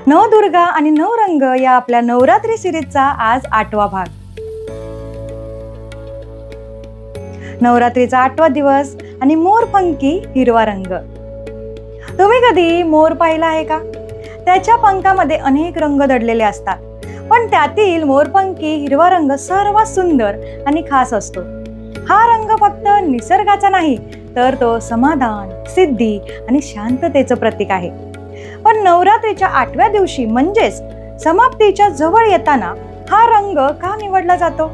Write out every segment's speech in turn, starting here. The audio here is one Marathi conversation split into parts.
नवदुर्गा आणि नवरंग या आपल्या नवरात्री सिरीजचा आज 8वा भाग। नवरात्रीचा 8वा दिवस आणि मोरपंखी हिरवा रंग। तुम्ही कधी मोर पाहिला आहे का? त्याच्या पंखामध्ये अनेक रंग दडलेले असतात, पण त्यातील मोरपंखी हिरवा रंग सर्वात सुंदर आणि खास असतो। हा रंग फक्त निसर्गाचा नाही, तर तो समाधान, सिद्धी आणि शांततेचं प्रतीक आहे। पण नवरात्रीच्या 8व्या दिवशी म्हणजेच समाप्तीच्या जवळ येताना हा रंग का निवडला जातो?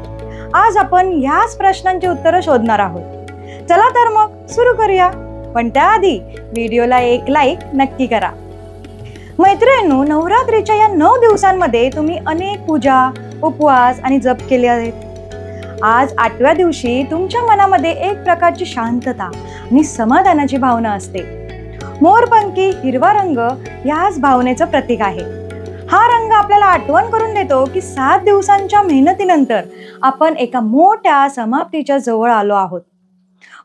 आज आपण याच प्रश्नांची उत्तरं शोधणार आहोत। चला तर मग सुरू करूया, पण त्याआधी व्हिडिओला एक लाईक नक्की करा। मैत्रिणींनो, नवरात्रीच्या या 9 दिवसांमध्ये तुम्ही अनेक पूजा, उपवास आणि जप केले आहेत। आज 8व्या दिवशी तुमच्या मनामध्ये एक प्रकारची शांतता आणि समाधानाची भावना असते। मोरपंखी हिरवा रंग याच भावनेचं प्रतीक आहे। हा रंग आपल्याला आठवण करून देतो की 7 दिवसांच्या मेहनतीनंतर आपण एका मोठ्या समाप्तीच्या जवळ आलो आहोत।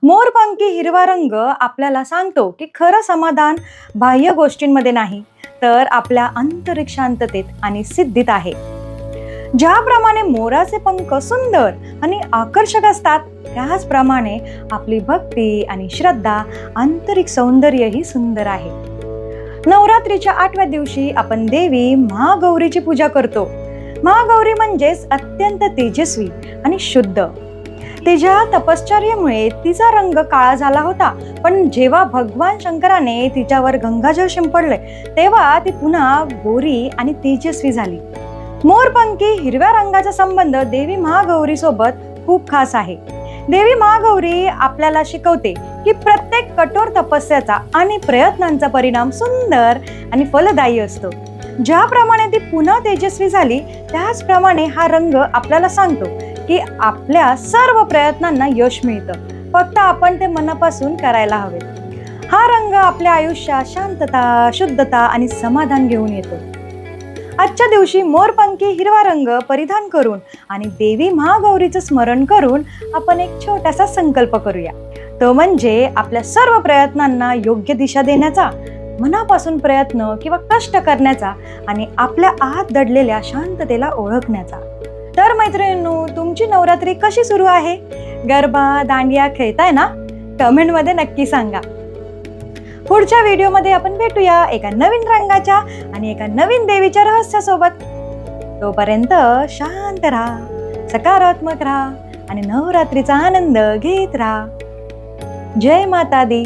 मोरपंखी हिरवा रंग आपल्याला सांगतो की खरं समाधान बाह्य गोष्टींमध्ये नाही, तर आपल्या आंतरिक शांततेत आणि सिद्धीत आहे। ज्याप्रमाणे मोराचे पंख सुंदर आणि आकर्षक असतात, त्याचप्रमाणे आपली भक्ती आणि श्रद्धा, आंतरिक सौंदर्यही सुंदर आहे। नवरात्रीच्या 8व्या दिवशी आपण देवी महागौरीची पूजा करतो। महागौरी म्हणजेच अत्यंत तेजस्वी आणि शुद्ध। तिच्या तपश्चर्येमुळे तिचा रंग काळा झाला होता, पण जेव्हा भगवान शंकराने तिच्यावर गंगाजल शिंपडले तेव्हा ती पुन्हा गोरी आणि तेजस्वी झाली। मोरपंखी हिरव्या रंगाचा संबंध देवी महागौरी सोबत खूप खास आहे। देवी महागौरी आपल्याला शिकवते की प्रत्येक कठोर तपस्याचा आणि प्रयत्नांचा परिणाम सुंदर आणि फलदायी असतो। ज्याप्रमाणे ती पुन्हा तेजस्वी झाली, त्याचप्रमाणे हा रंग आपल्याला सांगतो की आपल्या सर्व प्रयत्नांना यश मिळतं, फक्त आपण ते मनापासून करायला हवे। हा रंग आपल्या आयुष्यात शांतता, शुद्धता आणि समाधान घेऊन येतो। आजच्या दिवशी मोरपंखी हिरवा रंग परिधान करून आणि देवी महागौरीचं स्मरण करून आपण एक छोटासा संकल्प करूया। तो म्हणजे आपल्या सर्व प्रयत्नांना योग्य दिशा देण्याचा, मनापासून प्रयत्न किंवा कष्ट करण्याचा आणि आपल्या आत दडलेल्या शांततेला ओळखण्याचा। तर मैत्रिणींनो, तुमची नवरात्री कशी सुरू आहे? गरबा, दांडिया खेळताय ना? कमेंटमध्ये नक्की सांगा। पुढच्या व्हिडिओमध्ये आपण भेटूया एका नवीन रंगाच्या आणि एका नवीन देवीच्या रहस्यासोबत। तोपर्यंत शांत राहा, सकारात्मक राहा आणि नवरात्रीचा आनंद घेत राहा। जय माता दी।